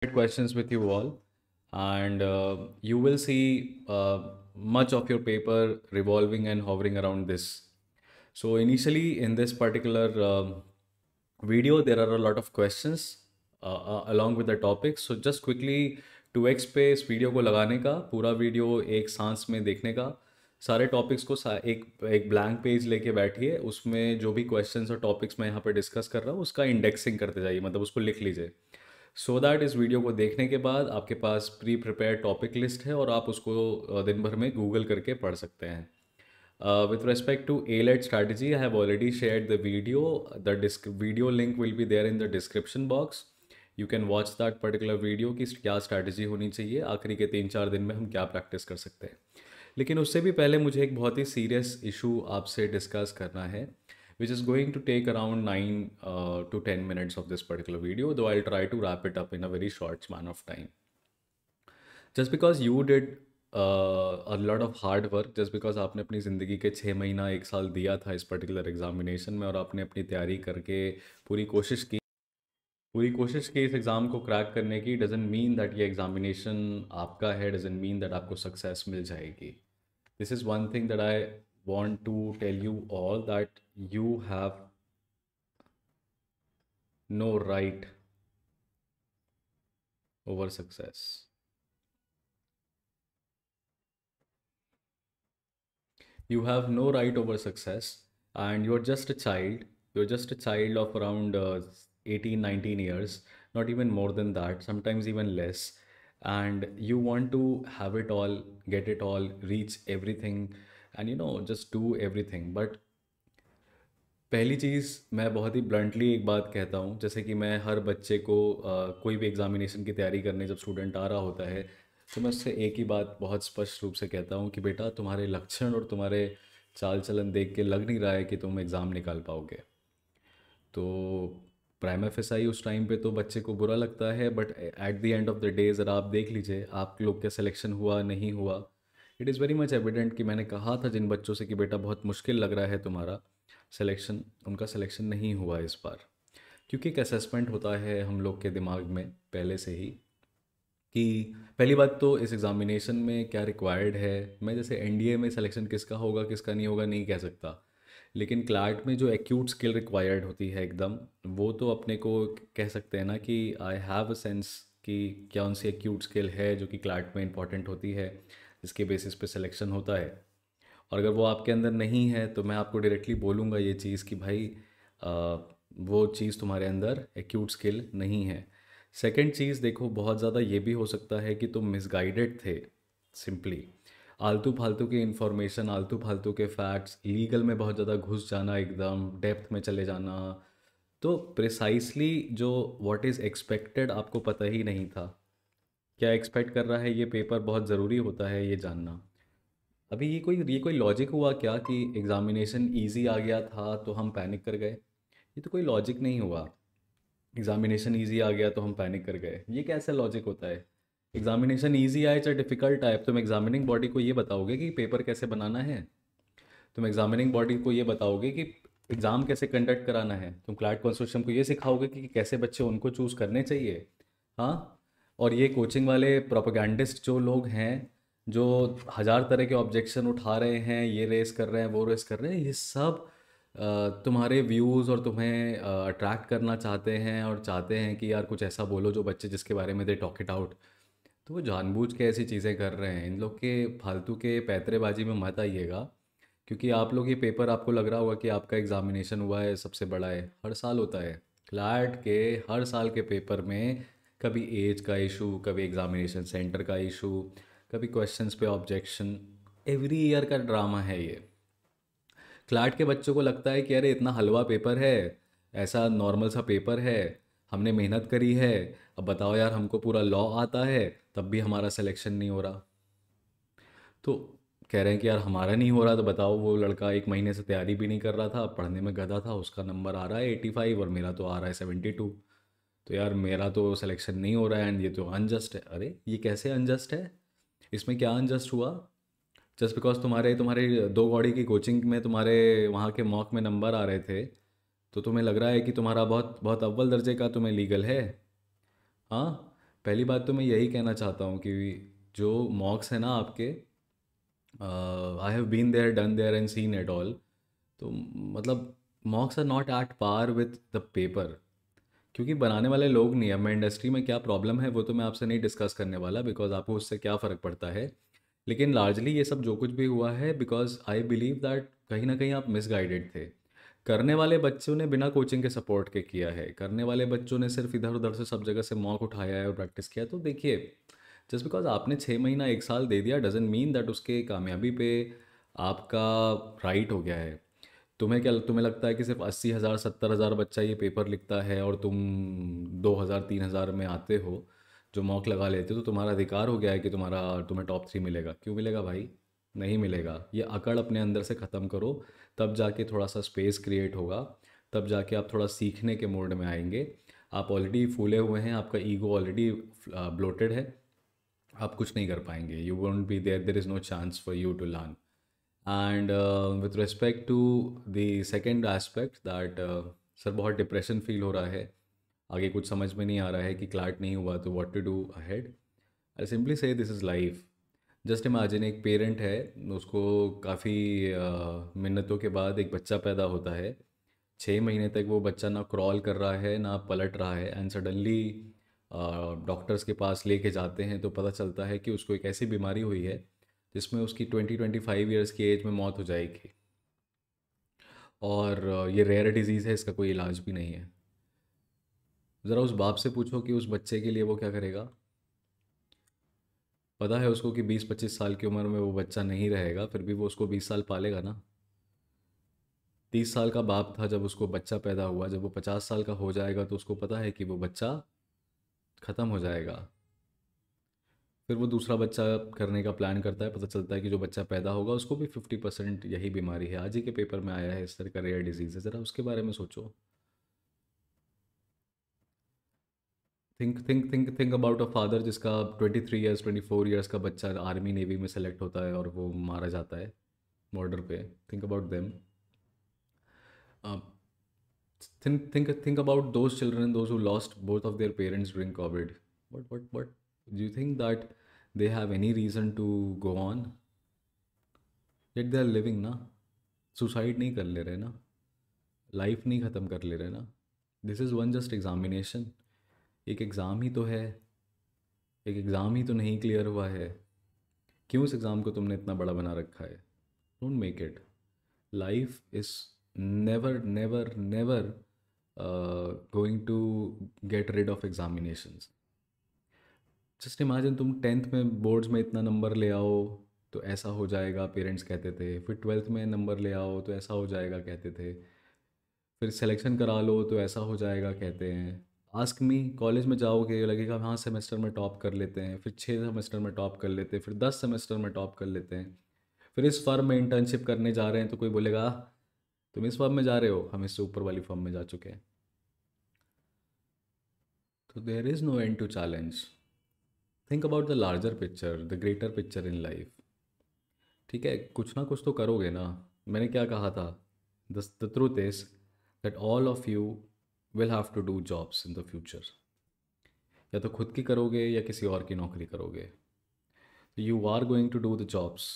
questions with you all, and you will see much of your paper revolving and hovering around this. So, initially, in this particular video, there are a lot of questions along with the topics. So, just quickly 2x पे इस video को लगाने का, पूरा video एक सांस में देखने का, सारे टॉपिक्स को एक एक ब्लैंक पेज लेके बैठिए, उसमें जो भी क्वेश्चंस और टॉपिक्स मैं यहाँ पे डिस्कस कर रहा हूँ उसका इंडेक्सिंग करते जाइए, मतलब उसको लिख लीजिए, सो दैट इस वीडियो को देखने के बाद आपके पास प्री प्रिपेयर टॉपिक लिस्ट है और आप उसको दिन भर में गूगल करके पढ़ सकते हैं. With respect to A-led strategy, I have already shared the video. The video link will be there in the description box. You can watch that particular video कि क्या स्ट्रैटेजी होनी चाहिए, आखिरी के 3-4 दिन में हम क्या प्रैक्टिस कर सकते हैं. लेकिन उससे भी पहले मुझे एक बहुत ही सीरियस इशू आपसे डिस्कस करना है, which is going to take around 9 to 10 minutes of this particular video, though I'll try to wrap it up in a very short span of time. Just because you did a lot of hard work, just because आपने अपनी ज़िंदगी के 6 महीना 1 साल दिया था इस particular examination में और आपने अपनी तैयारी करके पूरी कोशिश की पूरी कोशिश की इस एग्ज़ाम को क्रैक करने की, डजेंट मीन दैट ये एग्ज़ामिनेशन आपका है, डजेंट मीन दैट आपको सक्सेस मिल जाएगी. This is one thing that I want to tell you all, that you have no right over success. You have no right over success, and you're just a child. You're just a child of around 18 19 years, not even more than that, sometimes even less. And you want to have it all, get it all, reach everything, and just do everything. But पहली चीज़, मैं बहुत ही bluntly एक बात कहता हूँ, जैसे कि मैं हर बच्चे को कोई भी एग्ज़ामिनेशन की तैयारी करने जब स्टूडेंट आ रहा होता है, तो मैं उससे एक ही बात बहुत स्पष्ट रूप से कहता हूँ कि बेटा, तुम्हारे लक्षण और तुम्हारे चाल चलन देख के लग नहीं रहा है कि तुम एग्ज़ाम निकाल पाओगे. तो प्राइमा फेसाई उस टाइम पे तो बच्चे को बुरा लगता है, but at the end of the day ज़रा आप देख लीजिए आप लोग का सिलेक्शन हुआ नहीं हुआ. It is very much evident कि मैंने कहा था जिन बच्चों से कि बेटा बहुत मुश्किल लग रहा है तुम्हारा सिलेक्शन, उनका सिलेक्शन नहीं हुआ इस बार. क्योंकि एक असेसमेंट होता है हम लोग के दिमाग में पहले से ही कि पहली बात तो इस एग्ज़ामिनेशन में क्या रिक्वायर्ड है. मैं जैसे एनडीए में सिलेक्शन किसका होगा किसका नहीं होगा नहीं कह सकता, लेकिन क्लैट में जो एक्यूट स्किल रिक्वायर्ड होती है एकदम, वो तो अपने को कह सकते हैं ना कि आई हैव अ सेंस कि क्या उनसे एक्यूट स्किल है जो कि क्लैट में इंपॉर्टेंट होती है, जिसके बेसिस पे सिलेक्शन होता है. और अगर वो आपके अंदर नहीं है तो मैं आपको डायरेक्टली बोलूँगा ये चीज़ कि भाई वो चीज़ तुम्हारे अंदर एक्यूट स्किल नहीं है. सेकंड चीज़ देखो, बहुत ज़्यादा ये भी हो सकता है कि तुम मिसगाइडेड थे. सिंपली आलतू फालतू की इन्फॉर्मेशन, आलतू फालतू के फैक्ट्स, लीगल में बहुत ज़्यादा घुस जाना, एकदम डेप्थ में चले जाना, तो प्रिसाइसली जो व्हाट इज़ एक्सपेक्टेड आपको पता ही नहीं था. क्या एक्सपेक्ट कर रहा है ये पेपर, बहुत ज़रूरी होता है ये जानना. अभी ये कोई लॉजिक हुआ क्या कि एग्ज़ामिनेशन इजी आ गया था तो हम पैनिक कर गए? ये तो कोई लॉजिक नहीं हुआ. एग्ज़ामिनेशन इजी आ गया तो हम पैनिक कर गए, ये कैसा लॉजिक होता है? एग्ज़ामिनेशन इजी आए चाहे डिफ़िकल्ट आए, तुम एग्ज़ामिनिंग बॉडी को ये बताओगे कि पेपर कैसे बनाना है. तुम एग्ज़ामिनिंग बॉडी को ये बताओगे कि एग्ज़ाम कैसे कंडक्ट कराना है. तुम क्लैट कंसोर्शियम को ये सिखाओगे कि कैसे बच्चे उनको चूज़ करने चाहिए. हाँ. और ये कोचिंग वाले प्रोपेगेंडिस्ट जो लोग हैं, जो हज़ार तरह के ऑब्जेक्शन उठा रहे हैं, ये रेस कर रहे हैं वो रेस कर रहे हैं, ये सब तुम्हारे व्यूज़ और तुम्हें अट्रैक्ट करना चाहते हैं और चाहते हैं कि यार कुछ ऐसा बोलो जो बच्चे जिसके बारे में दे टॉक इट आउट. तो वो जानबूझ के ऐसी चीज़ें कर रहे हैं. इन लोग के फालतू के पैतरेबाजी में मत आइएगा, क्योंकि आप लोग ये पेपर, आपको लग रहा होगा कि आपका एग्ज़ामिनेशन हुआ है सबसे बड़ा है, हर साल होता है. क्लैट के हर साल के पेपर में कभी एज का इशू, कभी एग्ज़ामिनेशन सेंटर का इशू, कभी क्वेश्चंस पे ऑब्जेक्शन, एवरी ईयर का ड्रामा है ये. क्लैट के बच्चों को लगता है कि अरे इतना हलवा पेपर है, ऐसा नॉर्मल सा पेपर है, हमने मेहनत करी है, अब बताओ यार हमको पूरा लॉ आता है तब भी हमारा सिलेक्शन नहीं हो रहा. तो कह रहे हैं कि यार हमारा नहीं हो रहा, तो बताओ वो लड़का 1 महीने से तैयारी भी नहीं कर रहा था, पढ़ने में गधा था, उसका नंबर आ रहा है 85 और मेरा तो आ रहा है 72. तो यार मेरा तो सिलेक्शन नहीं हो रहा है एंड ये तो अनजस्ट है. अरे ये कैसे अनजस्ट है? इसमें क्या अनजस्ट हुआ? जस्ट बिकॉज तुम्हारे तुम्हारे दो गौड़ी की कोचिंग में तुम्हारे वहाँ के मॉक में नंबर आ रहे थे, तो तुम्हें लग रहा है कि तुम्हारा बहुत बहुत अव्वल दर्जे का तुम्हें लीगल है. हाँ. पहली बात तो मैं यही कहना चाहता हूँ कि जो मॉक्स है ना आपके, I have been there done there and seen it all. तो मतलब mocks are not at par with the paper, क्योंकि बनाने वाले लोग नहीं। अब मैं इंडस्ट्री में क्या प्रॉब्लम है वो तो मैं आपसे नहीं डिस्कस करने वाला, बिकॉज आपको उससे क्या फ़र्क पड़ता है। लेकिन लार्जली ये सब जो कुछ भी हुआ है, बिकॉज आई बिलीव दैट कहीं ना कहीं आप मिसगाइडेड थे। करने वाले बच्चों ने बिना कोचिंग के सपोर्ट के किया है, करने वाले बच्चों ने सिर्फ इधर उधर से सब जगह से मॉक उठाया है और प्रैक्टिस किया है। तो देखिए, जस्ट बिकॉज आपने 6 महीना 1 साल दे दिया डजेंट मीन दैट उसके कामयाबी पे आपका राइट हो गया है। तुम्हें लगता है कि सिर्फ 80,000 70,000 बच्चा ये पेपर लिखता है और तुम 2,000 3,000 में आते हो जो मॉक लगा लेते हो, तो तुम्हारा अधिकार हो गया है कि तुम्हें टॉप 3 मिलेगा? क्यों मिलेगा भाई? नहीं मिलेगा। ये अकड़ अपने अंदर से ख़त्म करो, तब जाके थोड़ा सा स्पेस क्रिएट होगा, तब जाके आप थोड़ा सीखने के मोड में आएंगे। आप ऑलरेडी फूले हुए हैं, आपका ईगो ऑलरेडी ब्लोटेड है, आप कुछ नहीं कर पाएंगे। You won't be there, there is no chance for you to learn. And with respect to the second aspect that, sir बहुत डिप्रेशन फील हो रहा है, आगे कुछ समझ में नहीं आ रहा है कि क्लैट नहीं हुआ तो what to do ahead. I simply say this is life. Just imagine एक पेरेंट है, उसको काफ़ी मिन्नतों के बाद एक बच्चा पैदा होता है। 6 महीने तक वो बच्चा ना क्रॉल कर रहा है ना पलट रहा है, एंड सडनली डॉक्टर्स के पास लेके जाते हैं तो पता चलता है कि उसको एक ऐसी बीमारी हुई है जिसमें उसकी 20-25 ईयर्स की एज में मौत हो जाएगी। और ये रेयर डिजीज़ है, इसका कोई इलाज भी नहीं है। ज़रा उस बाप से पूछो कि उस बच्चे के लिए वो क्या करेगा। पता है उसको कि 20-25 साल की उम्र में वो बच्चा नहीं रहेगा, फिर भी वो उसको 20 साल पालेगा ना। 30 साल का बाप था जब उसको बच्चा पैदा हुआ, जब वो 50 साल का हो जाएगा तो उसको पता है कि वो बच्चा ख़त्म हो जाएगा। फिर वो दूसरा बच्चा करने का प्लान करता है, पता चलता है कि जो बच्चा पैदा होगा उसको भी 50% यही बीमारी है। आज ही के पेपर में आया है इस तरह का रेयर डिजीज़ है, ज़रा उसके बारे में सोचो। थिंक अबाउट अ फादर जिसका 23 ईयर्स 24 ईयर्स का बच्चा आर्मी नेवी में सेलेक्ट होता है और वो मारा जाता है बॉर्डर पे। Think about them. Think about those children, those who lost both of their parents during COVID. What do you think that they have any reason to go on? Yet they are living ना, suicide नहीं कर ले रहे ना, life नहीं ख़त्म कर ले रहे ना। This is one just examination. एक एग्ज़ाम ही तो है, एक एग्ज़ाम ही तो नहीं क्लियर हुआ है। क्यों इस एग्ज़ाम को तुमने इतना बड़ा बना रखा है? Don't make it. Life is never never never going to get rid of examinations. Just imagine तुम 10th में बोर्ड्स में इतना नंबर ले आओ तो ऐसा हो जाएगा, पेरेंट्स कहते थे। फिर 12th में नंबर ले आओ तो ऐसा हो जाएगा, कहते थे। फिर सिलेक्शन करा लो तो ऐसा हो जाएगा, कहते हैं। आस्क मी, कॉलेज में जाओगे लगेगा हाँ सेमेस्टर में टॉप कर लेते हैं, फिर 6 सेमेस्टर में टॉप कर लेते हैं, फिर 10 सेमेस्टर में टॉप कर लेते हैं। फिर इस फर्म में इंटर्नशिप करने जा रहे हैं तो कोई बोलेगा तुम इस फर्म में जा रहे हो, हम इससे ऊपर वाली फर्म में जा चुके हैं। तो there is no end to challenge. Think about the larger picture, the greater picture in life. ठीक है, कुछ ना कुछ तो करोगे ना। मैंने क्या कहा था? The truth is that all of you will have to do jobs in the future. या तो खुद की करोगे या किसी और की नौकरी करोगे। You are going to do the jobs.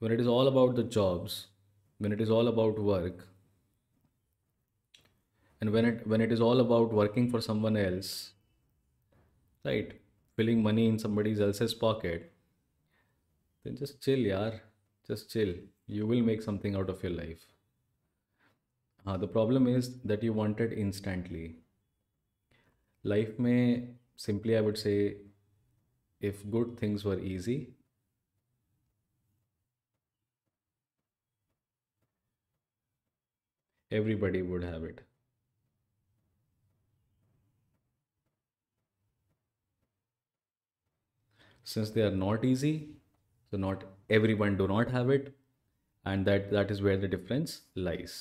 when it is all about the jobs, when it is all about work, and when it is all about working for someone else, right, filling money in somebody else's pocket, then just chill, yaar. Just chill. You will make something out of your life. The problem is that you want it instantly. Life में simply I would say, if good things were easy, everybody would have it. Since they are not easy, so not everyone do not have it, and that is where the difference lies.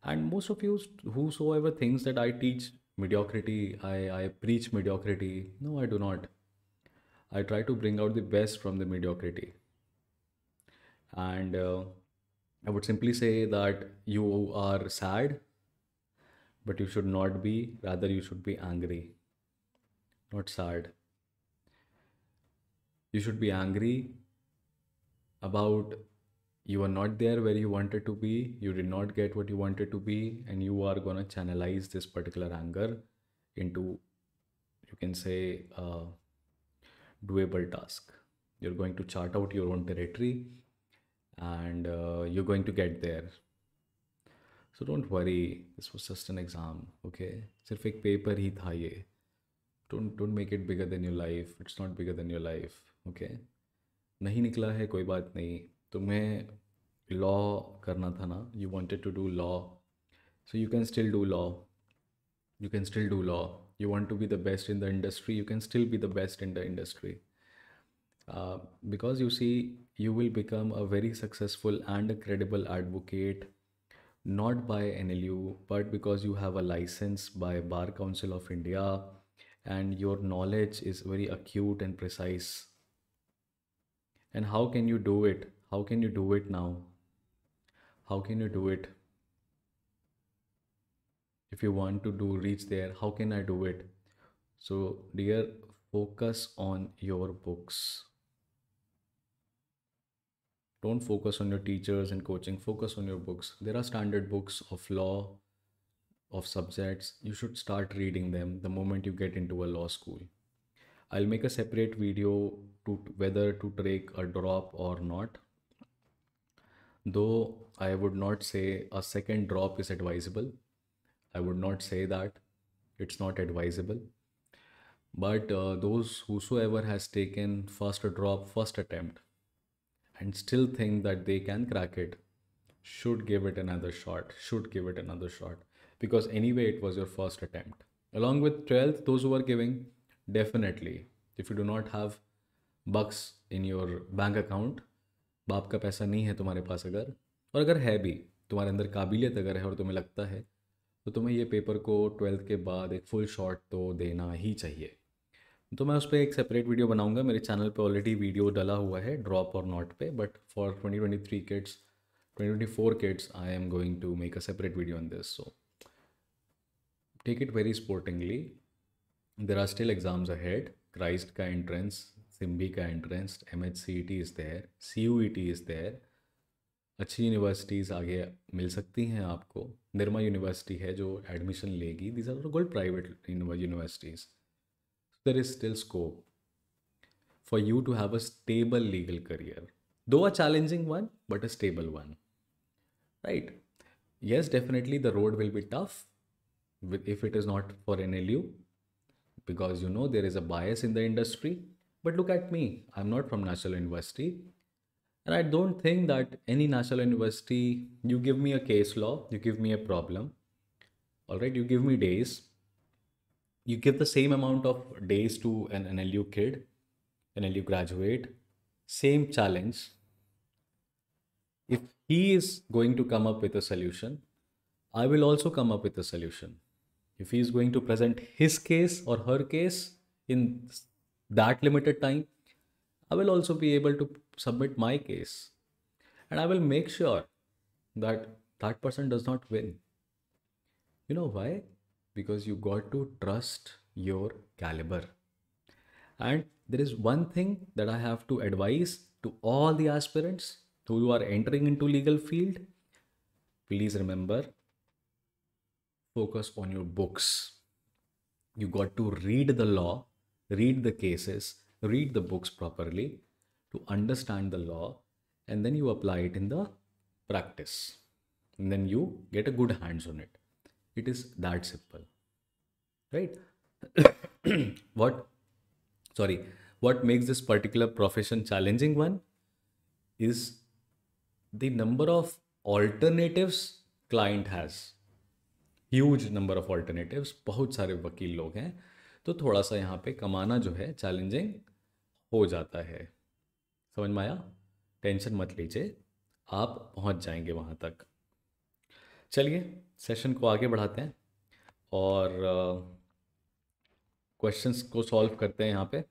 And most of you, whosoever thinks that I teach mediocrity, I preach mediocrity, no, I do not. I try to bring out the best from the mediocrity. And I would simply say that you are sad, but you should not be, rather, you should be angry. not sad. You should be angry about you are not there where you wanted to be, you did not get what you wanted to be, and you are going to channelize this particular anger into, you can say, doable task. You're going to chart out your own territory, and you're going to get there. So don't worry, this was just an exam, okay? सिर्फ एक paper ही था ये. Don't make it bigger than your life. It's not bigger than your life, okay? नहीं निकला है कोई बात नहीं. तुम्हें लॉ करना था ना, you wanted to do law, so you can still do law. You can still do law. You want to be the best in the industry, you can still be the best in the industry. Because you see, you will become a very successful and a credible advocate not by NLU, but because you have a license by Bar Council of India and your knowledge is very acute and precise. And how can you do it? How can you do it now? How can you do it? If you want to do reach there, how can I do it? So, dear, focus on your books. Don't focus on your teachers and coaching, focus on your books. There are standard books of law, of subjects. You should start reading them the moment you get into a law school. I'll make a separate video to whether to take a drop or not. Though I would not say a second drop is advisable. I would not say that. It's not advisable. But whosoever has taken first drop, first attempt, and still think that they can crack it, should give it another shot, because anyway it was your first attempt. Along with 12th, those who are giving, definitely, if you do not have bucks in your bank account, बाप का पैसा नहीं है तुम्हारे पास अगर, और अगर है भी, तुम्हारे अंदर काबिलियत अगर है और तुम्हें लगता है, तो तुम्हें ये पेपर को 12th के बाद एक फुल शॉट तो देना ही चाहिए. तो मैं उस पर एक सेपरेट वीडियो बनाऊंगा. मेरे चैनल पे ऑलरेडी वीडियो डला हुआ है ड्रॉप और नॉट पे, but for 2023 kids, 2024 kids, I am going to make a separate video on this. So take it very sportingly. There are still exams ahead. Christ का entrance, सिम्बी का entrance, MHCET is there, CUET is there. अच्छी universities आगे मिल सकती हैं आपको. Nirma university है जो admission लेगी. These are good private universities. There is still scope for you to have a stable legal career, though a challenging one, but a stable one, right? Yes, definitely the road will be tough if it is not for NLU, because you know there is a bias in the industry. But look at me, I'm not from National University, and I don't think that any National University, you give me a case law, you give me a problem, all right, you give me days, you give the same amount of days to an NLU kid, NLU graduate, same challenge. If he is going to come up with a solution, I will also come up with a solution. If he is going to present his case or her case in that limited time, I will also be able to submit my case. And I will make sure that that person does not win. You know why? Because you got to trust your caliber. And there is one thing that I have to advise to all the aspirants who are entering into legal field. Please remember, focus on your books. You got to read the law, read the cases, read the books properly to understand the law, and then you apply it in the practice. And then you get a good hands on it. It is that simple, right? What makes this particular profession challenging one is the number of alternatives client has. Huge number of alternatives, बहुत सारे वकील लोग हैं, तो थोड़ा सा यहाँ पे कमाना जो है चैलेंजिंग हो जाता है. समझ में आया? टेंशन मत लीजिए, आप पहुँच जाएंगे वहाँ तक. चलिए सेशन को आगे बढ़ाते हैं और क्वेश्चंस को सॉल्व करते हैं यहाँ पे.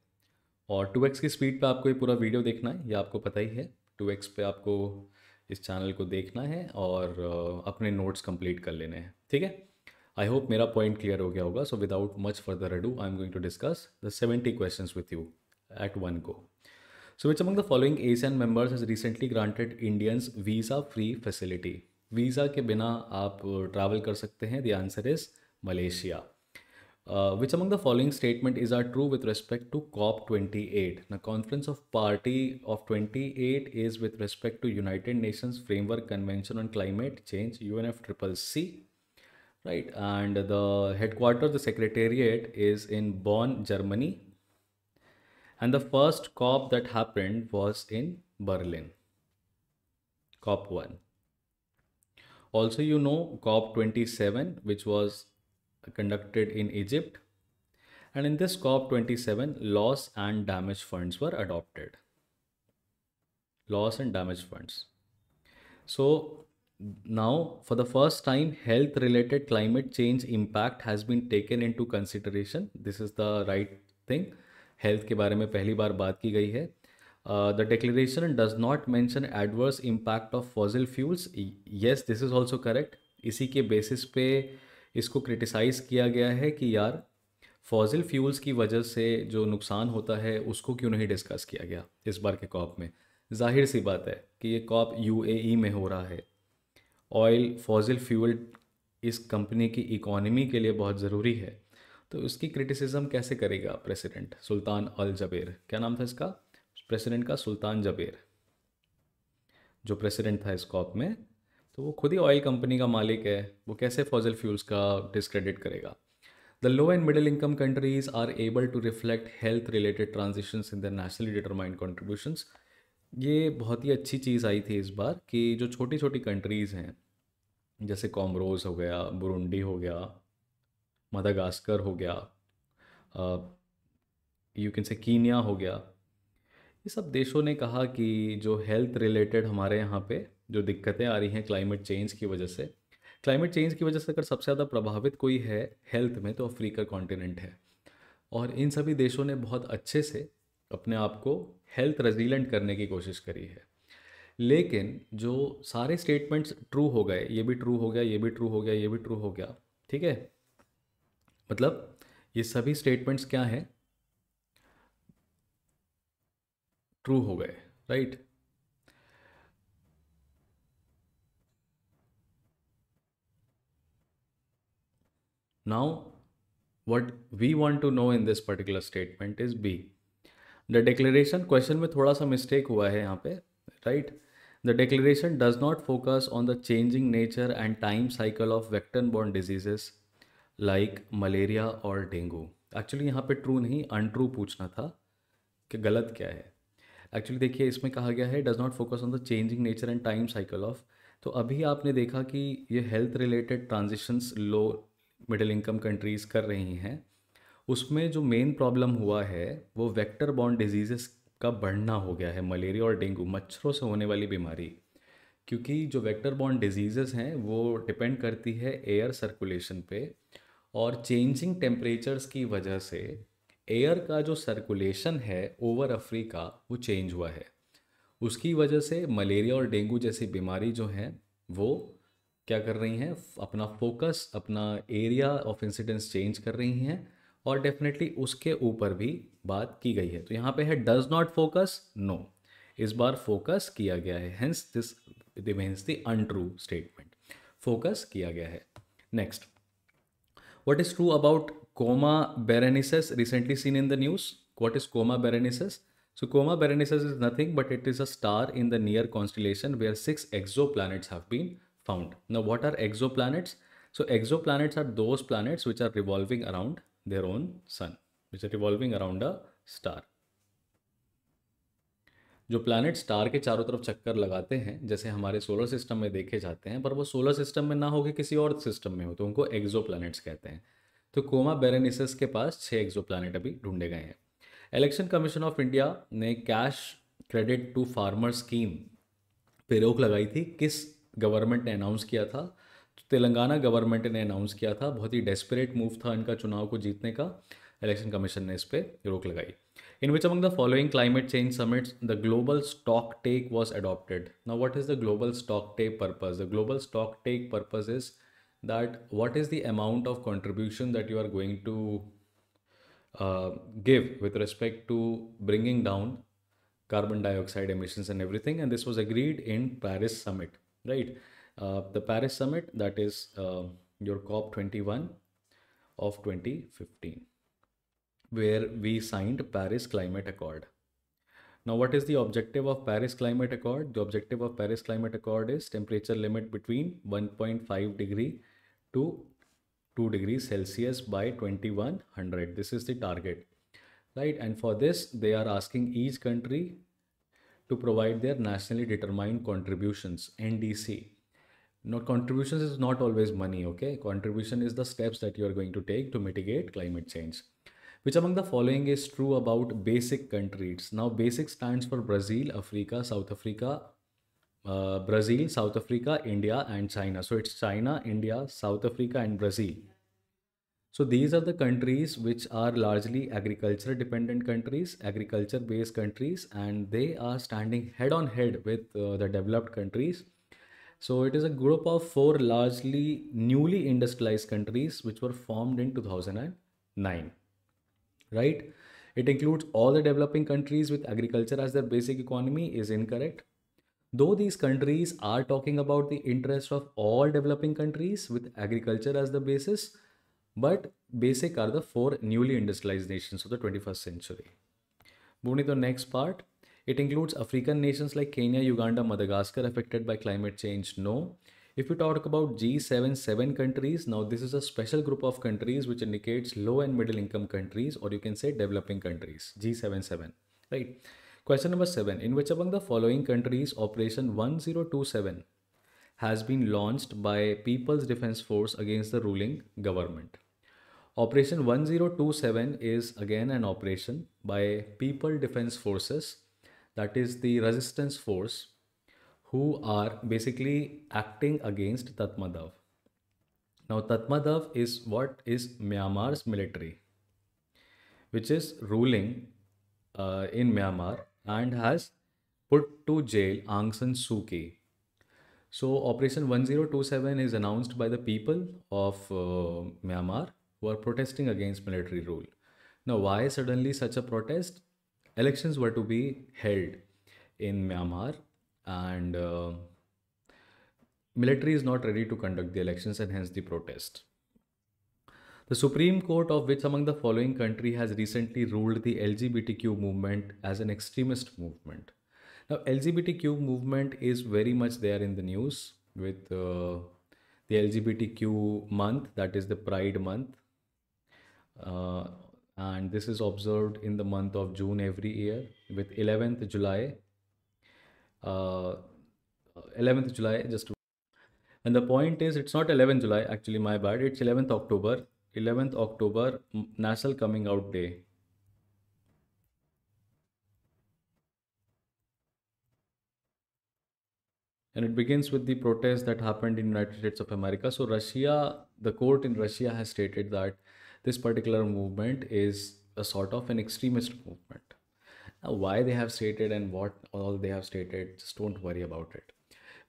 और 2x की स्पीड पे आपको ये पूरा वीडियो देखना है, ये आपको पता ही है. 2x पे आपको इस चैनल को देखना है और अपने नोट्स कंप्लीट कर लेने हैं, ठीक है? आई होप मेरा पॉइंट क्लियर हो गया होगा. So without much further ado I am going to discuss the 70 questions with you at one go. So, which among the following ASEAN members has recently granted Indians visa-free facility? Visa के बिना आप travel कर सकते हैं. The answer is Malaysia. Which among the following statement is are true with respect to COP28? Now, Conference of Party of 28 is with respect to United Nations Framework Convention on Climate Change, UNFCCC, right? And the headquarters, the secretariat is in Bonn, Germany. And the first COP that happened was in Berlin, COP1. Also, you know COP27, which was conducted in Egypt. And in this COP27, loss and damage funds were adopted. Loss and damage funds. So now, for the first time, health-related climate change impact has been taken into consideration. This is the right thing. Health के बारे में पहली बार बात की गई है. The declaration does not mention adverse impact of fossil fuels. Yes, this is also correct. इसी के बेसिस पे इसको क्रिटिसाइज़ किया गया है कि यार फॉसिल फ्यूल्स की वजह से जो नुकसान होता है उसको क्यों नहीं डिस्कस किया गया इस बार के कॉप में. जाहिर सी बात है कि ये कॉप यूएई में हो रहा है. ऑयल फॉसिल फ्यूल इस कंपनी की इकोनॉमी के लिए बहुत ज़रूरी है, तो उसकी क्रिटिसिज्म कैसे करेगा प्रेसिडेंट सुल्तान अल जबेर. क्या नाम था इसका प्रेसिडेंट का? सुल्तान जबेर, जो प्रेसिडेंट था इस कॉप में. तो वो खुद ही ऑयल कंपनी का मालिक है, वो कैसे फॉसिल फ्यूल्स का डिस्क्रेडिट करेगा. The low and middle income countries are able to reflect health related transitions in the nationally determined contributions. ये बहुत ही अच्छी चीज़ आई थी इस बार कि जो छोटी छोटी कंट्रीज़ हैं, जैसे कॉमरोज हो गया, बुरुंडी हो गया, मदागास्कर हो गया, यू कैन से कीनिया हो गया, ये सब देशों ने कहा कि जो हेल्थ रिलेटेड हमारे यहाँ पे जो दिक्कतें आ रही हैं क्लाइमेट चेंज की वजह से, क्लाइमेट चेंज की वजह से अगर सबसे ज़्यादा प्रभावित कोई है हेल्थ में तो अफ्रीका कॉन्टिनेंट है. और इन सभी देशों ने बहुत अच्छे से अपने आप को हेल्थ रेजिलेंट करने की कोशिश करी है. लेकिन जो सारे स्टेटमेंट्स ट्रू हो गए, ये भी ट्रू हो गया, ये भी ट्रू हो गया, ये भी ट्रू हो गया, ठीक है, मतलब ये सभी स्टेटमेंट्स क्या हैं, ट्रू हो गए, right. Now what we want to know in this particular statement is B. The declaration, question में थोड़ा सा मिस्टेक हुआ है यहाँ पे, right. The declaration does not focus on the changing nature and time cycle of vector borne diseases like malaria और dengue. Actually यहाँ पे ट्रू नहीं अनट्रू पूछना था कि गलत क्या है. एक्चुअली देखिए इसमें कहा गया है does not focus on the changing nature and time cycle of. तो अभी आपने देखा कि ये health related transitions low middle income countries कर रही हैं, उसमें जो मेन प्रॉब्लम हुआ है वो वेक्टर बॉर्न डिजीज़ेस का बढ़ना हो गया है. मलेरिया और डेंगू, मच्छरों से होने वाली बीमारी, क्योंकि जो वेक्टर बॉर्न डिजीज़ेस हैं वो डिपेंड करती है एयर सर्कुलेशन पे, और चेंजिंग टेम्परेचर्स की वजह से एयर का जो सर्कुलेशन है ओवर अफ्रीका वो चेंज हुआ है. उसकी वजह से मलेरिया और डेंगू जैसी बीमारी जो हैं वो क्या कर रही हैं, अपना फोकस, अपना एरिया ऑफ इंसिडेंस चेंज कर रही हैं, और डेफिनेटली उसके ऊपर भी बात की गई है. तो यहाँ पे है डज नॉट फोकस, नो, इस बार फोकस किया गया है, hence this remains the untrue statement. Focus किया गया है. Next, what is true about Coma Berenices recently seen in the news? What is Coma Berenices? So Coma Berenices is nothing but it is a star in the near constellation where 6 exoplanets have been found. Now what are exoplanets? So exoplanets are those planets which are revolving around their own sun, which are revolving around a star. जो planet star के चारों तरफ चक्कर लगाते हैं जैसे हमारे solar system में देखे जाते हैं, पर वो सोलर सिस्टम में ना हो कि किसी और सिस्टम में हो, तो उनको एक्सो प्लैनेट्स कहते हैं. तो कोमा बेरेनिसस के पास 6 एक्सो प्लैनेट अभी ढूंढे गए हैं. इलेक्शन कमीशन ऑफ इंडिया ने cash credit to farmer scheme पे रोक लगाई थी. किस गवर्नमेंट ने अनाउंस किया था? तो तेलंगाना गवर्नमेंट ने अनाउंस किया था. बहुत ही डेस्परेट मूव था इनका चुनाव को जीतने का. इलेक्शन कमीशन ने इस पर रोक लगाई. In which among the following climate change summits the global stock take was adopted? Now what is the global stock take purpose? The global stock take purpose is that what is the amount of contribution that you are going to uh, give with respect to bringing down carbon dioxide emissions and everything. And this was agreed in Paris Summit, right? The Paris Summit, that is your COP21 of 2015, where we signed Paris Climate Accord. Now, what is the objective of Paris Climate Accord? The objective of Paris Climate Accord is temperature limit between 1.5 degree to 2 degrees Celsius by 2100. This is the target, right? And for this, they are asking each country to provide their nationally determined contributions, NDC. Now, contributions is not always money, okay? Contribution is the steps that you are going to take to mitigate climate change. Which among the following is true about basic countries? Now, basic stands for Brazil, Africa, South Africa, Brazil, South Africa, India, and China. So it's China, India, South Africa, and Brazil. So these are the countries which are largely agriculture dependent countries, agriculture based countries, and they are standing head on head with the developed countries. So it is a group of four largely newly industrialized countries which were formed in 2009, right? It includes all the developing countries with agriculture as their basic economy is incorrect. Though these countries are talking about the interest of all developing countries with agriculture as the basis, but basic are the four newly industrialized nations of the 21st century. Moving to the next part, it includes African nations like Kenya, Uganda, Madagascar affected by climate change. No. If we talk about G77 countries, now this is a special group of countries which indicates low and middle income countries, or you can say developing countries, G77, right? Question number 7. In which among the following countries Operation 1027 has been launched by People's Defense Force against the ruling government? Operation 1027 is again an operation by People Defense Forces, that is the resistance force, who are basically acting against Tatmadaw. Now, Tatmadaw is what is Myanmar's military, which is ruling in Myanmar and has put to jail Aung San Suu Kyi. So, Operation 1027 is announced by the people of Myanmar who are protesting against military rule. Now, why suddenly such a protest? Elections were to be held in Myanmar, and military is not ready to conduct the elections, and hence the protest. The Supreme Court of which among the following country has recently ruled the LGBTQ movement as an extremist movement? Now, LGBTQ movement is very much there in the news with the LGBTQ month, that is the Pride month. Uh, and this is observed in the month of June every year with 11th July. 11th July, just, and the point is, it's not 11th July, actually, my bad, it's 11th October. 11th October, National Coming Out Day. And it begins with the protest that happened in United States of America. So Russia, the court in Russia has stated that this particular movement is a sort of an extremist movement. Now, why they have stated and what all they have stated, just don't worry about it.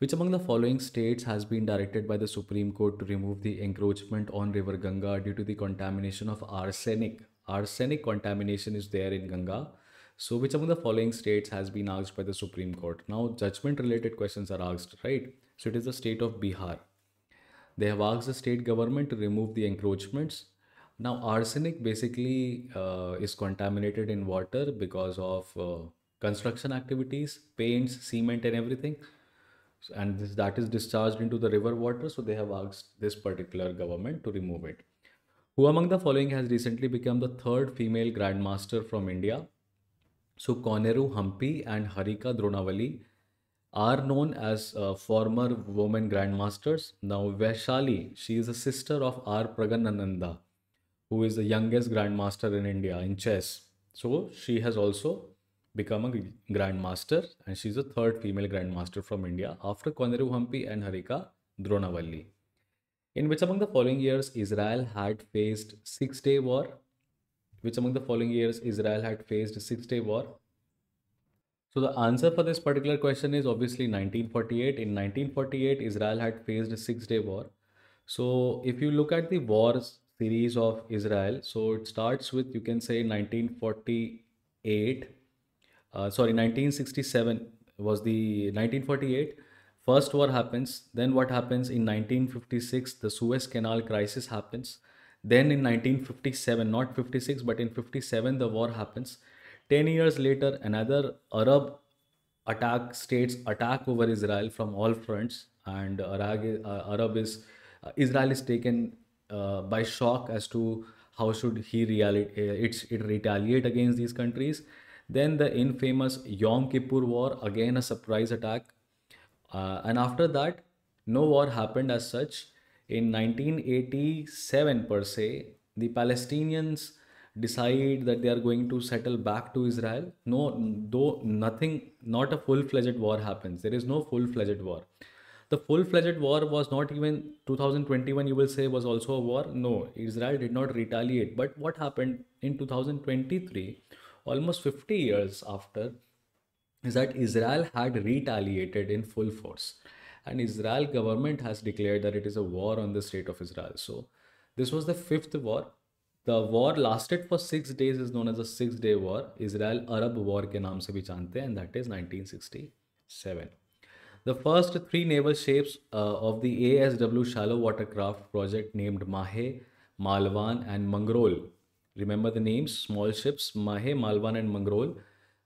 Which among the following states has been directed by the Supreme Court to remove the encroachment on River Ganga due to the contamination of arsenic? Arsenic contamination is there in Ganga. So, which among the following states has been asked by the Supreme Court? Now, judgment related questions are asked, right? So, it is the state of Bihar. They have asked the state government to remove the encroachments. Now, arsenic basically is contaminated in water because of construction activities, paints, cement, and everything. And that is discharged into the river water. So, they have asked this particular government to remove it. Who among the following has recently become the third female grandmaster from India? So, Koneru Hampi and Harika Dronawali are known as former women grandmasters. Now, Vaishali, she is a sister of R. Praganananda, who is the youngest grandmaster in India in chess. So, she has also become a grandmaster, and she's the third female grandmaster from India after Koneru Hampi and Harika Dronawali. In which among the following years Israel had faced Six-Day War? Which among the following years Israel had faced Six-Day War? So the answer for this particular question is obviously 1948. In 1948, Israel had faced a Six-Day War. So if you look at the wars series of Israel, so it starts with, you can say, 1948, sorry, 1967 was the 1948. First war happens. Then what happens in 1956? The Suez Canal crisis happens. Then in 1957, not 56, but in 57, the war happens. 10 years later, another Arab states attack over Israel from all fronts, and Israel is taken by shock as to how should it retaliate against these countries. Then the infamous Yom Kippur War, again a surprise attack, and after that, no war happened as such. In 1987, per se, the Palestinians decide that they are going to settle back to Israel. No, though nothing, not a full fledged war happens. There is no full fledged war. The full fledged war was not even 2021, you will say, was also a war. No, Israel did not retaliate. But what happened in 2023, almost 50 years after, is that Israel had retaliated in full force, and Israel government has declared that it is a war on the state of Israel. So this was the fifth war. The war lasted for 6 days, is known as a 6 day war. Israel Arab War के नाम से भी जानते हैं, and that is 1967. The first three naval ships of the ASW shallow watercraft project named Mahe, Malwan, and Mangrol. Remember the names, small ships, Mahe, Malwan, and Mangrol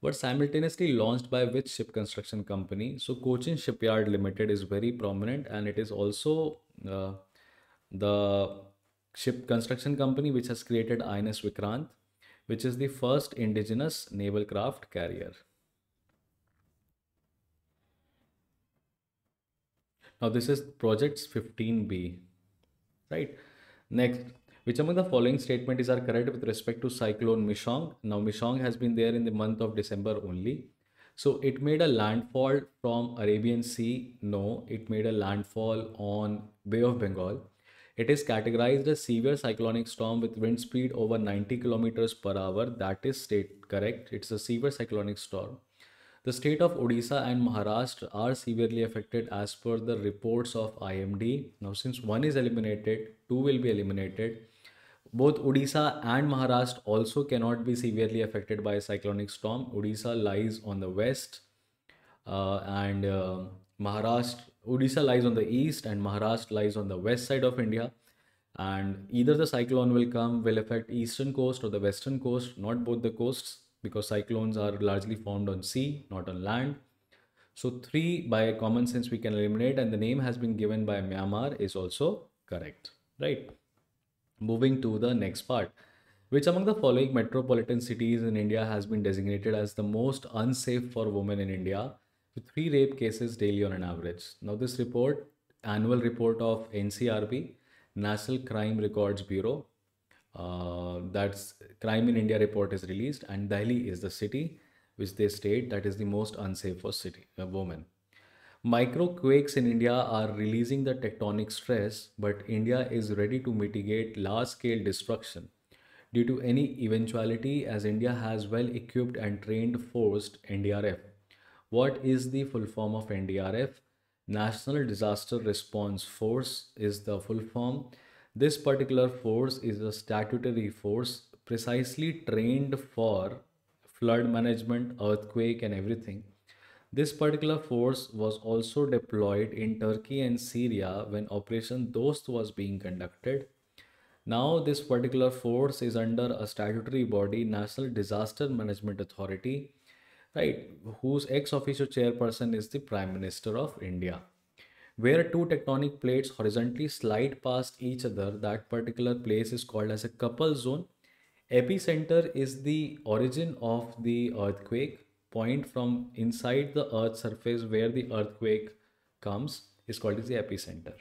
were simultaneously launched by which ship construction company? So Cochin Shipyard Limited is very prominent, and it is also the ship construction company which has created INS Vikrant, which is the first indigenous naval craft carrier. Now this is projects 15B, right? Next, which among the following statement is are correct with respect to cyclone Mishong? Now Mishong has been there in the month of December only. So it made a landfall from Arabian Sea. No, it made a landfall on Bay of Bengal. It is categorized as severe cyclonic storm with wind speed over 90 kilometers per hour. That is state correct. It's a severe cyclonic storm. The state of Odisha and Maharashtra are severely affected as per the reports of IMD. Now, since one is eliminated, two will be eliminated. Both Odisha and Maharashtra also cannot be severely affected by a cyclonic storm. Odisha lies on the west, and Maharashtra, Odisha lies on the east, and Maharashtra lies on the west side of India. And either the cyclone will affect eastern coast or the western coast, not both the coasts, because cyclones are largely formed on sea, not on land. So three by common sense we can eliminate, and the name has been given by Myanmar is also correct, right? Moving to the next part. Which among the following metropolitan cities in India has been designated as the most unsafe for women in India, with three rape cases daily on an average? Now, this report, annual report of NCRB, National Crime Records Bureau, that's Crime in India report is released, and Delhi is the city which they state that is the most unsafe for city women. Microquakes in India are releasing the tectonic stress, but India is ready to mitigate large scale destruction due to any eventuality, as India has well equipped and trained forced NDRF. What is the full form of NDRF? National Disaster Response Force is the full form. This particular force is a statutory force precisely trained for flood management, earthquake, and everything. This particular force was also deployed in Turkey and Syria when Operation Dost was being conducted. Now, this particular force is under a statutory body, National Disaster Management Authority, right, whose ex officio chairperson is the Prime Minister of India. Where two tectonic plates horizontally slide past each other, that particular place is called as a couple zone. Epicenter is the origin of the earthquake. Point from inside the earth surface where the earthquake comes is called as the epicenter,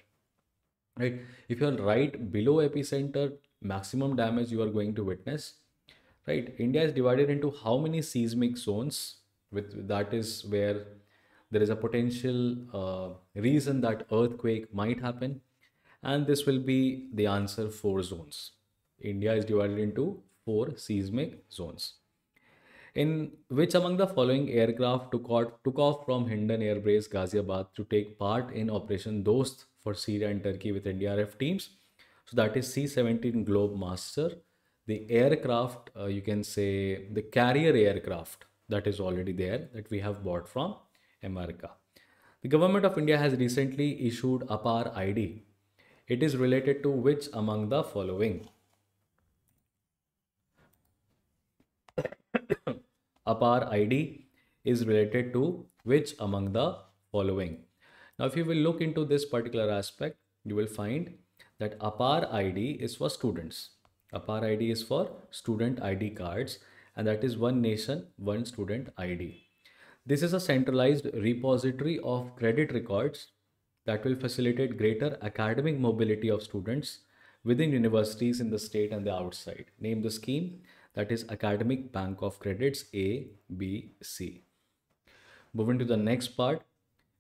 right? If you're right below epicenter, maximum damage you are going to witness, right? India is divided into how many seismic zones? With that is where there is a potential reason that earthquake might happen, and this will be the answer: four zones. India is divided into four seismic zones. In which among the following aircraft took off from Hindon Air Base, Ghaziabad to take part in Operation Dost for Syria and Turkey with NDRF teams? So that is C-17 Globe Master. The aircraft, you can say the carrier aircraft that is already there that we have bought from America. The government of India has recently issued APAR ID. It is related to which among the following? APAR ID is related to which among the following? Now, if you will look into this particular aspect, you will find that APAR ID is for students. APAR ID is for student ID cards, and that is one nation, one student ID. This is a centralized repository of credit records that will facilitate greater academic mobility of students within universities in the state and the outside. Name the scheme, that is Academic Bank of Credits A, B, C. Moving to the next part,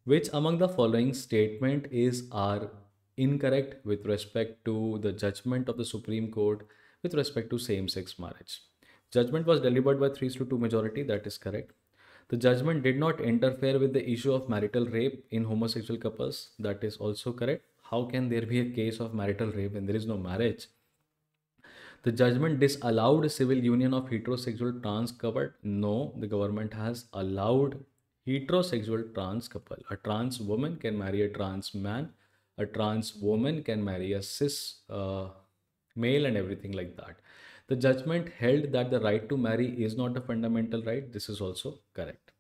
which among the following statement is are incorrect with respect to the judgment of the Supreme Court with respect to same-sex marriage? Judgment was delivered by 3-2 majority, that is correct. The judgment did not interfere with the issue of marital rape in homosexual couples, that is also correct. How can there be a case of marital rape when there is no marriage? The judgment disallowed civil union of heterosexual trans couple. No, the government has allowed heterosexual trans couple. A trans woman can marry a trans man. A trans woman can marry a cis male and everything like that. The judgment held that the right to marry is not a fundamental right. This is also correct.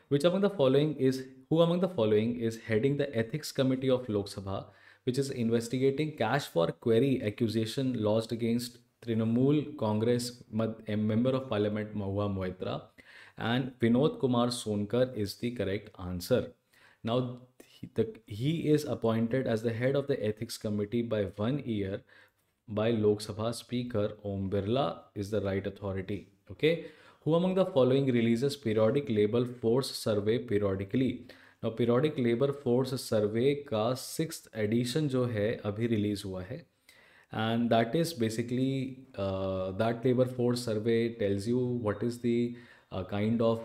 Which among the following is who among the following is heading the ethics committee of Lok Sabha, which is investigating cash for query accusation lodged against Trinamool Congress a member of Parliament Mahua Moitra, and Vinod Kumar Sonkar is the correct answer. Now he is appointed as the head of the ethics committee by 1 year by Lok Sabha Speaker Om Birla is the right authority. Okay. Who among the following releases periodic labor force survey periodically? Now periodic labor force survey का 6th edition जो है अभी release हुआ है, and that is basically that labor force survey tells you what is the kind of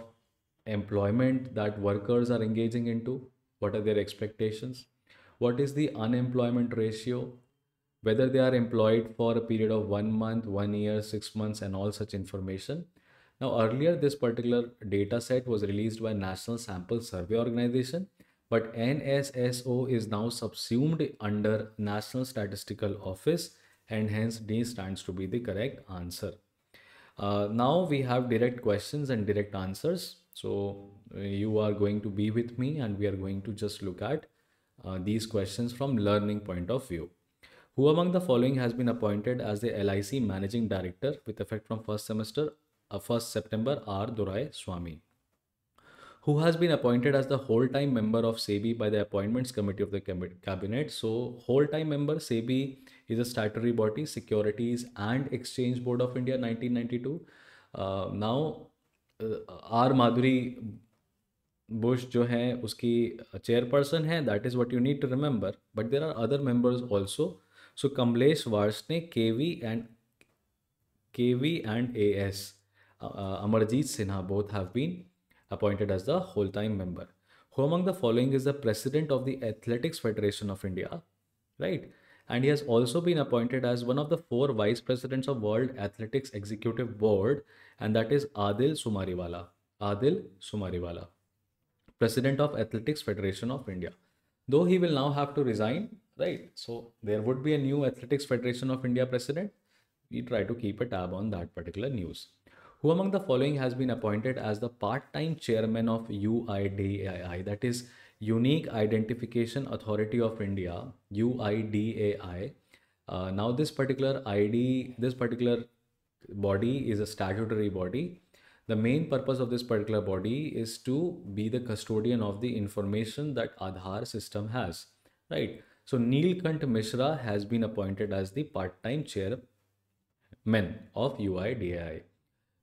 employment that workers are engaging into, what are their expectations, what is the unemployment ratio, whether they are employed for a period of 1 month, 1 year, 6 months, and all such information. Now, earlier, this particular data set was released by National Sample Survey Organization, but NSSO is now subsumed under National Statistical Office, and hence D stands to be the correct answer. Now we have direct questions and direct answers. So you are going to be with me and we are going to just look at these questions from learning point of view. Who among the following has been appointed as the LIC Managing Director with effect from 1st September? R. Dorai Swami. Who has been appointed as the whole-time member of SEBI by the Appointments Committee of the Cabinet? So, whole-time member SEBI is a statutory body, Securities and Exchange Board of India, 1992. Now, R. Madhuri Bush जो है उसकी chairperson है, that is what you need to remember. But there are other members also. So, Kamlesh Varsne, KV and AS. Amarjeet Sinha both have been appointed as the whole-time member. Who among the following is the president of the Athletics Federation of India, right? And he has also been appointed as one of the 4 vice presidents of World Athletics Executive Board, and that is Adil Sumariwala. Adil Sumariwala, president of Athletics Federation of India. Though he will now have to resign, right? So there would be a new Athletics Federation of India president. We try to keep a tab on that particular news. Who among the following has been appointed as the part-time chairman of UIDAI, that is Unique Identification Authority of India, UIDAI. Now this particular body is a statutory body. The main purpose of this particular body is to be the custodian of the information that Aadhaar system has, right? So Neelkant Mishra has been appointed as the part-time chairman of UIDAI.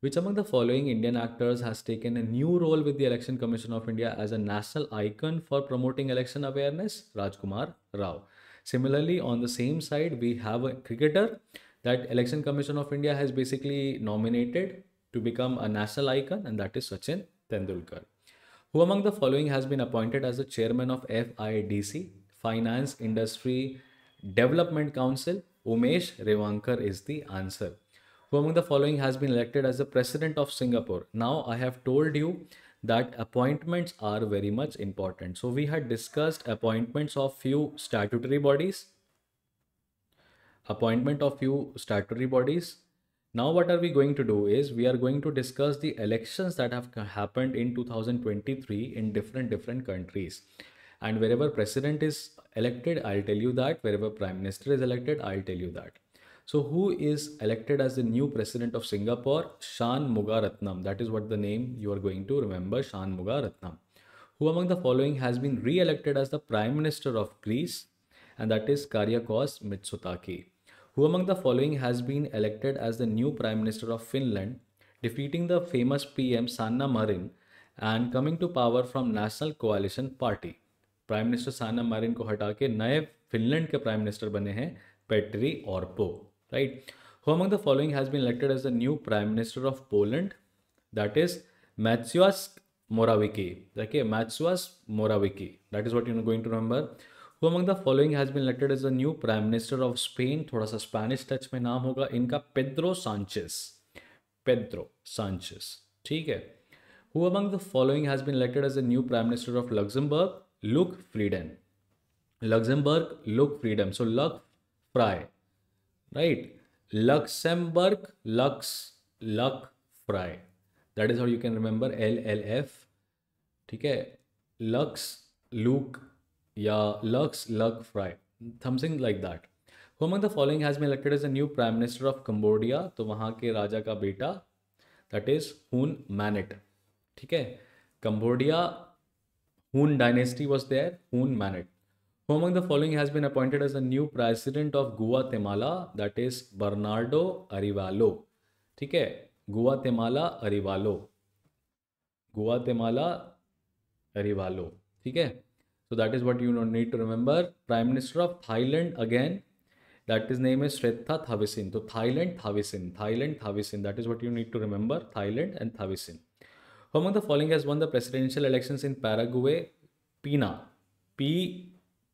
Which among the following Indian actors has taken a new role with the Election Commission of India as a national icon for promoting election awareness? Rajkumar Rao. Similarly, on the same side, we have a cricketer that Election Commission of India has basically nominated to become a national icon, and that is Sachin Tendulkar. Who among the following has been appointed as the chairman of FIDC, Finance Industry Development Council? Umesh Revankar is the answer. Who among the following has been elected as the president of Singapore? Now, I have told you that appointments are very much important. So, we had discussed appointments of few statutory bodies, Now, what are we going to do is we are going to discuss the elections that have happened in 2023 in different countries. And wherever president is elected, I'll tell you that. Wherever prime minister is elected, I'll tell you that. So, who is elected as the new president of Singapore? Shan Mugaratnam. That is what the name you are going to remember, Shan Mugaratnam. Who among the following has been re-elected as the prime minister of Greece? And that is Kyriakos Mitsotakis. Who among the following has been elected as the new Prime Minister of Finland, defeating the famous PM Sanna Marin and coming to power from National Coalition Party? Prime minister Sanna Marin को हटा के नए Finland के prime minister बने हैं Petteri Orpo, right. Who among the following has been elected as the new prime minister of Poland? That is Mateusz Morawiecki. देखिए, Mateusz Morawiecki, that is what you are going to remember. Who among the following has been elected as the new Prime Minister of Spain? थोड़ा सा Spanish touch में नाम होगा इनका, Pedro Sanchez, ठीक है. Who among the following has been elected as the new Prime Minister of Luxembourg? Luc Frieden. Luc Frieden. So Luc Fry, right? Luxembourg, Luc Fry. That is how you can remember LLF. ठीक है, Luc Fry, something like that. Who among the following has been elected as the new Prime Minister of Cambodia? तो वहाँ के राजा का बेटा, that is Hun Manet, ठीक है. Cambodia, Hun dynasty was there, Hun Manet. Who among the following has been appointed as the new President of Guatemala? That is Bernardo Arevalo, ठीक है. Guatemala Arevalo, ठीक है. So that is what you need to remember. Prime Minister of Thailand again, that his name is Srettha Thavisin. So Thailand Thavisin. That is what you need to remember. Thailand and Thavisin. Who among the following has won the presidential elections in Paraguay? Pina.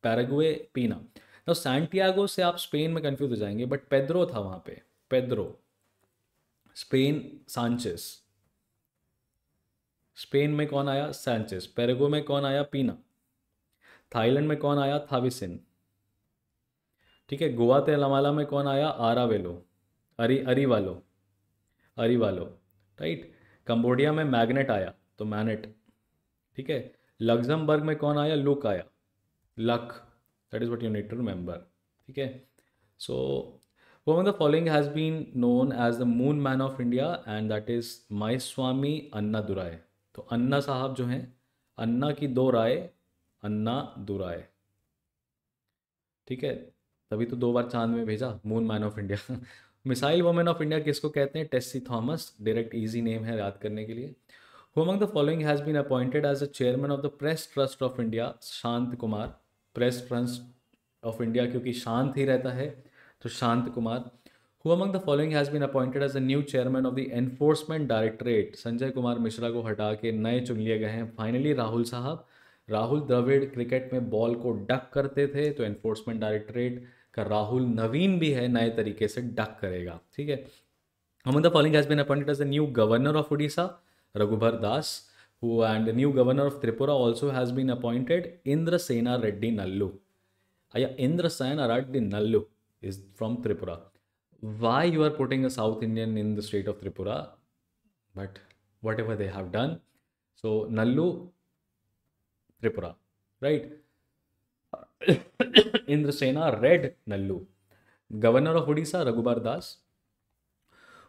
Paraguay Pina. Now Santiago से आप Spain में confuse हो जाएंगे, but Pedro था वहाँ पे. Pedro. Spain Sanchez. Spain में कौन आया? सांचेस. पैराग्वे में कौन आया? पीना. थाईलैंड में कौन आया? थाविसिन, ठीक है. गुआतेमाला में कौन आया? अरीवालो, राइट. कंबोडिया में मैग्नेट आया, तो मैनेट, ठीक है. लग्जमबर्ग में कौन आया? लुक आया, luck. That is what you need to remember, ठीक है. So who among the following has been known as the moon man of India? And that is Mylswamy Annadurai. तो अन्ना साहब जो हैं, अन्ना की दो राय, अन्ना दुराई, ठीक है. तभी तो 2 बार चांद में भेजा, moon man of India. Missile women of India किसको कहते हैं? Tessy Thomas. Direct easy name है याद करने के लिए. Who among the following has been appointed as the chairman of the Press Trust of India? Shanth Kumar. Press Trust of India क्योंकि शांत ही रहता है, तो Shanth Kumar. Who among the following has been appointed as the new chairman of the enforcement directorate? Sanjay Kumar Mishra को हटा के नए चुन लिए गए हैं फाइनली राहुल साहब. राहुल द्रविड़ क्रिकेट में बॉल को डक करते थे, तो एनफोर्समेंट डायरेक्टरेट का राहुल नवीन भी है, नए तरीके से डक करेगा, ठीक है. Among the following has been appointed as the new governor of Orissa? Raghubar Das. Who and the new governor of Tripura also has been appointed? Indrasena Reddy Nallu. Indrasena Reddy Nallu is from Tripura. Why you are putting a South Indian in the state of Tripura? But whatever they have done. So Nallu, Tripura, right? Indrasena Red Nallu. Governor of Odisha, Raghubar Das.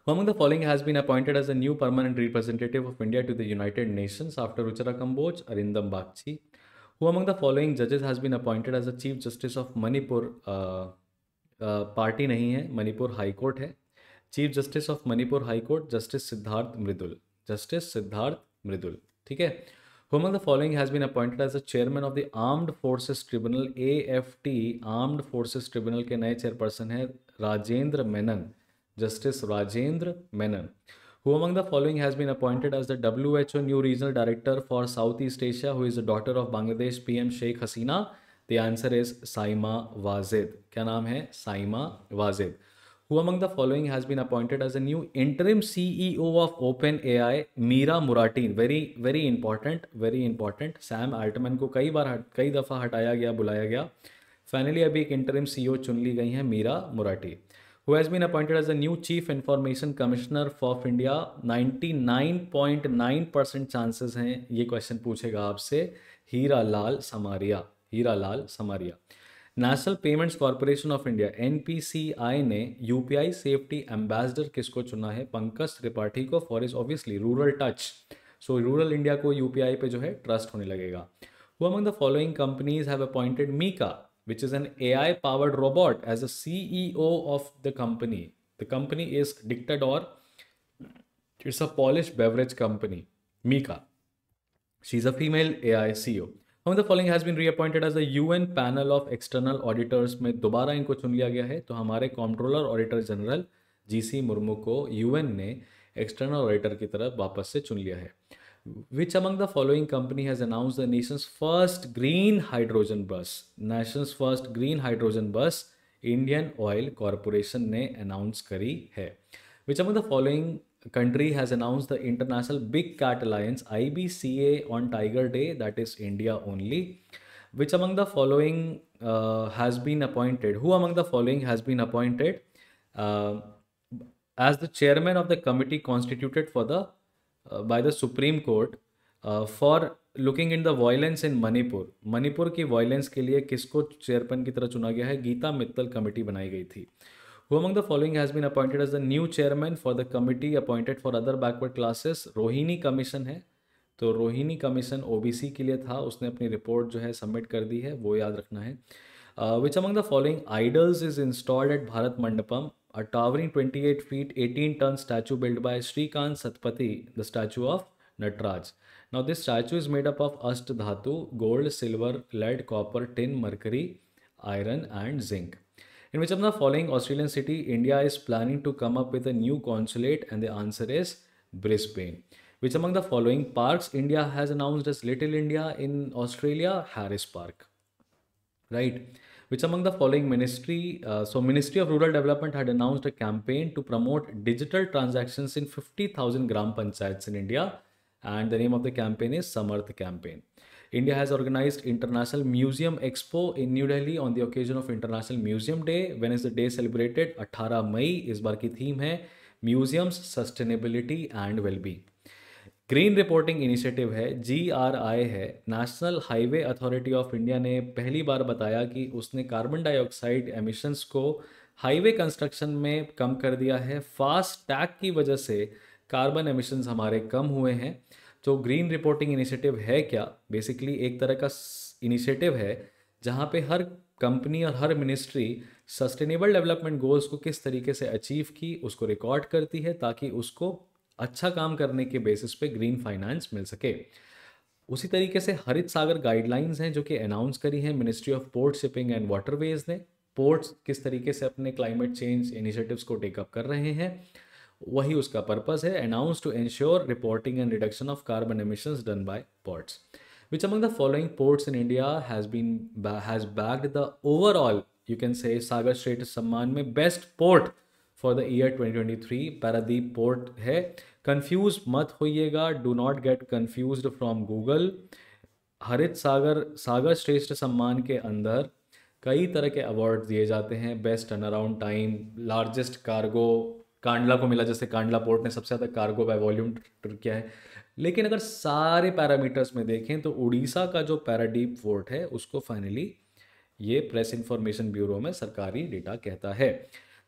Who among the following has been appointed as the new permanent representative of India to the United Nations after Ruchira Kamboj? Arindam Bagchi. Who among the following judges has been appointed as the Chief Justice of Manipur? Party नहीं है, Manipur high court है. Chief justice of Manipur high court justice Siddharth Mridul, ठीक है. Who among the following has been appointed as the chairman of the Armed Forces Tribunal? AFT Armed Forces Tribunal के नए chairperson हैं Rajendra Menon, justice Rajendra Menon. Who among the following has been appointed as the WHO new regional director for Southeast Asia, who is the daughter of Bangladesh PM Sheikh Hasina? The answer is Saima Wazid. क्या नाम है? Saima Wazid. Who among the following has been appointed as a new interim CEO of OpenAI? Meera Murati. Very important, very important. Sam Altman को कई दफ़ा हटाया गया, बुलाया गया. फाइनली अभी एक इंटरिम सीईओ चुन ली गई हैं, Meera मुराटी. Who has been appointed as the new Chief Information Commissioner of India? 99.9% chances हैं ये क्वेश्चन पूछेगा आपसे. Heera Lal Samariya. Heera Lal Samariya. National Payments Corporation of India NPCI ने यूपीआई सेफ्टी एम्बेसडर किसको चुना है? पंकज त्रिपाठी को, for is obviously rural touch. So rural India को यूपीआई पे जो है ट्रस्ट होने लगेगा. Who among the following companies have appointed Mika, which is an AI-powered robot, as a CEO of the company? The company is Dictador. It's a Polish beverage company. Mika. She's a female AI CEO. Among the following has been reappointed as the UN panel of external auditors. में दोबारा इनको चुन लिया गया है. तो हमारे controller auditor general GC Murmu को यूएन ने एक्सटर्नल ऑडिटर की तरफ वापस से चुन लिया है. Which among the following company has announced the nation's first green hydrogen bus? Nation's first green hydrogen bus Indian Oil Corporation ने announce करी है. Which among the following country has announced the International Big Cat Alliance IBCA on Tiger Day? That is India only. Which among the following has been appointed? Who among the following has been appointed as the chairman of the committee constituted for the by the Supreme Court for looking in the violence in Manipur? Manipur की violence के लिए किसको chairman की तरह चुना गया है? Gita Mittal committee बनाई गई थी. Who among the following has been appointed as the new chairman for the committee appointed for other backward classes? Rohini commission है. तो रोहिणी कमीशन ओबीसी के लिए था, उसने अपनी रिपोर्ट जो है सबमिट कर दी है, वो याद रखना है. Which among the following idols is installed at Bharat Mandapam? A towering 28 feet 18-ton statue built by Srikant Satpathy, the statue of Nataraj. Now this statue is made up of Ashtadhatu, gold, silver, lead, copper, tin, mercury, iron and zinc. In which of the following Australian city India is planning to come up with a new consulate? And the answer is Brisbane. Which among the following parks India has announced as Little India in Australia? Harris Park. Right. Which among the following Ministry of Rural Development had announced a campaign to promote digital transactions in 50,000 gram panchayats in India, and the name of the campaign is Samarth Campaign. India has organized International Museum Expo in New Delhi on the occasion of International Museum Day. When is the day celebrated? 18 मई. इस बार की theme है Museums, Sustainability and Wellbeing. Green reporting initiative है, GRI है. National highway authority of India ने पहली बार बताया कि उसने कार्बन डाइऑक्साइड एमिशंस को हाईवे कंस्ट्रक्शन में कम कर दिया है. फास्ट टैग की वजह से कार्बन एमिशंस हमारे कम हुए हैं. तो ग्रीन रिपोर्टिंग इनिशिएटिव है क्या? बेसिकली एक तरह का इनिशिएटिव है जहाँ पे हर कंपनी और हर मिनिस्ट्री सस्टेनेबल डेवलपमेंट गोल्स को किस तरीके से अचीव की उसको रिकॉर्ड करती है, ताकि उसको अच्छा काम करने के बेसिस पे ग्रीन फाइनेंस मिल सके. उसी तरीके से हरित सागर गाइडलाइंस हैं जो कि अनाउंस करी हैं ministry of port shipping and waterways ने. पोर्ट्स किस तरीके से अपने क्लाइमेट चेंज इनिशिएटिव्स को टेकअप कर रहे हैं, वही उसका पर्पस है. Announce to ensure reporting and reduction of carbon emissions done by ports. Which among the following ports in India has bagged the overall, you can say, Sagar Shreshtha Samman में best port for the year 2023? Paradip port है. Confuse मत होइएगा, do not get confused from Google. Harit Sagar Shreshtha सम्मान के अंदर कई तरह के अवार्ड दिए जाते हैं. Best turn around time, largest cargo Kandla को मिला, जैसे कांडला पोर्ट ने सबसे ज़्यादा कार्गो बाय वॉल्यूम किया है. लेकिन अगर सारे पैरामीटर्स में देखें तो उड़ीसा का जो पारादीप पोर्ट है उसको फाइनली ये प्रेस इंफॉर्मेशन ब्यूरो में सरकारी डेटा कहता है.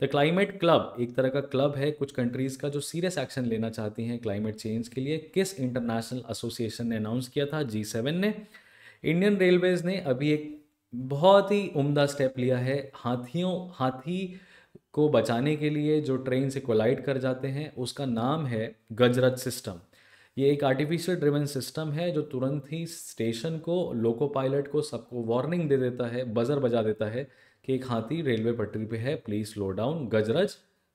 द क्लाइमेट क्लब एक तरह का क्लब है कुछ कंट्रीज़ का जो सीरियस एक्शन लेना चाहती हैं क्लाइमेट चेंज के लिए. किस इंटरनेशनल एसोसिएशन ने अनाउंस किया था? G7 ने. इंडियन रेलवेज़ ने अभी एक बहुत ही उम्दा स्टेप लिया है. हाथी को बचाने के लिए जो ट्रेन से कोलाइड कर जाते हैं उसका नाम है गजरज सिस्टम. ये एक आर्टिफिशियल ड्रिवन सिस्टम है जो तुरंत ही स्टेशन को, लोको पायलट को, सबको वार्निंग दे देता है, बजर बजा देता है कि एक हाथी रेलवे पटरी पे है, please slow down.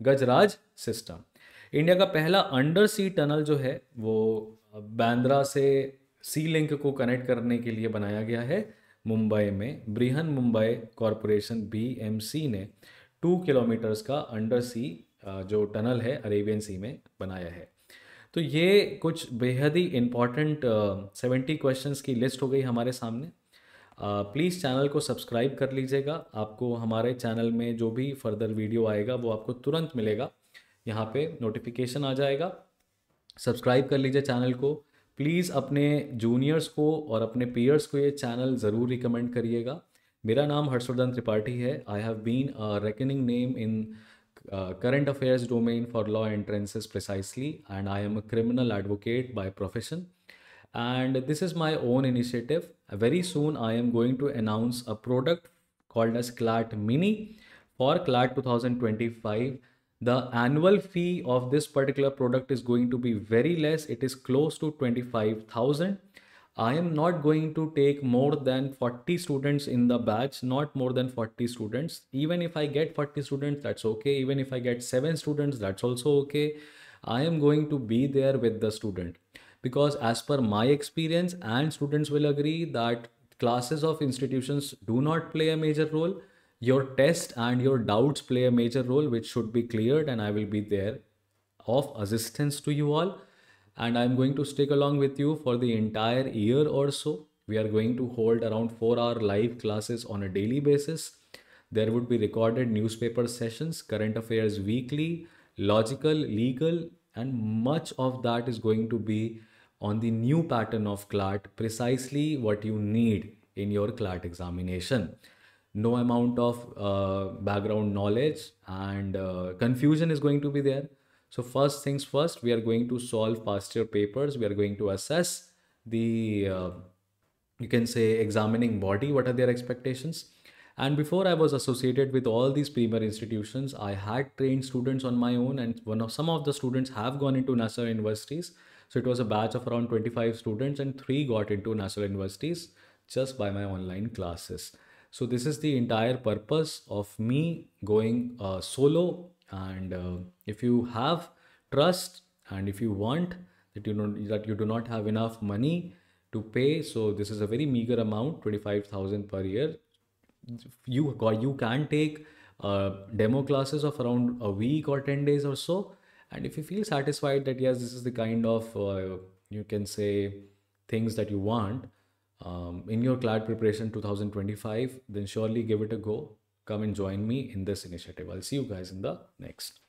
Gajraj system. India का पहला अंडर सी टनल जो है वो बांद्रा से सी लिंक को कनेक्ट करने के लिए बनाया गया है मुंबई में। बृहन मुंबई कॉरपोरेशन BMC ने 2 किलोमीटर्स का अंडर सी जो टनल है अरेबियन सी में बनाया है। तो ये कुछ बेहद ही इम्पॉर्टेंट 70 क्वेश्चंस की लिस्ट हो गई हमारे सामने। प्लीज़ चैनल को सब्सक्राइब कर लीजिएगा। आपको हमारे चैनल में जो भी फर्दर वीडियो आएगा वो आपको तुरंत मिलेगा, यहाँ पे नोटिफिकेशन आ जाएगा। सब्सक्राइब कर लीजिए चैनल को। प्लीज़ अपने जूनियर्स को और अपने पीयर्स को ये चैनल ज़रूर रिकमेंड करिएगा। मेरा नाम हर्षवर्धन त्रिपाठी है। I have been a reckoning name in current affairs domain for law entrances precisely, and I am a criminal advocate by profession. And this is my own initiative. Very soon I am going to announce a product called as CLAT Mini for CLAT 2025. The annual fee of this particular product is going to be very less. It is close to 25,000. I am not going to take more than 40 students in the batch, not more than 40 students. Even if I get 40 students, that's okay. Even if I get 7 students, that's also okay. I am going to be there with the student, because as per my experience, and students will agree, that classes of institutions do not play a major role. Your test and your doubts play a major role, which should be cleared, and I will be there of assistance to you all. And I'm going to stick along with you for the entire year or so. We are going to hold around 4-hour live classes on a daily basis. There would be recorded newspaper sessions, current affairs weekly, logical, legal, and much of that is going to be on the new pattern of CLAT, precisely what you need in your CLAT examination. No amount of background knowledge and confusion is going to be there. So first things first, we are going to solve past year papers. We are going to assess the, you can say, examining body, what are their expectations. And before I was associated with all these premier institutions, I had trained students on my own, and some of the students have gone into national universities. So it was a batch of around 25 students, and 3 got into national universities just by my online classes. So this is the entire purpose of me going solo. And if you have trust, and if you want, that you know that you do not have enough money to pay, so this is a very meager amount, 25,000 per year. You can take demo classes of around a week or 10 days or so. And if you feel satisfied that yes, this is the kind of you can say things that you want in your CLAT preparation 2025, then surely give it a go. Come and join me in this initiative. I'll see you guys in the next.